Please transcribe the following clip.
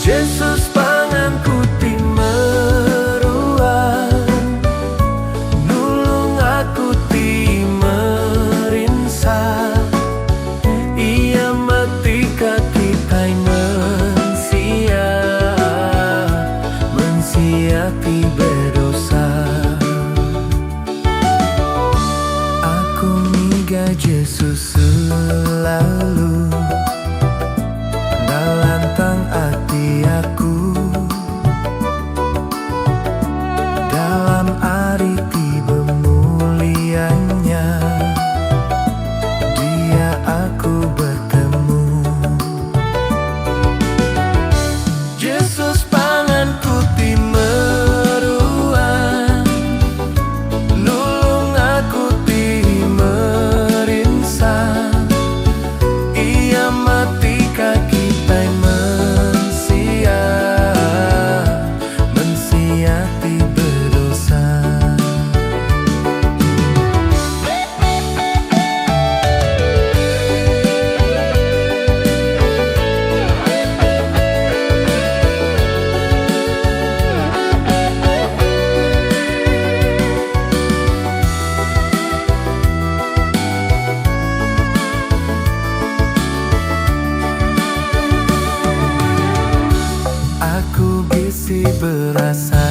Yesus panganku ti meruang, nulung aku ti merinsa. Ia metika kita mensia ti berdosa. Aku miga Yesus selalu nalantang hati aku, dalam arti bemulianya dia aku bertemu. Yesus panganku ti meruang, nulung aku ti merinsa. Ia mati kaki mensia ti berdosa. Aku bisi berasa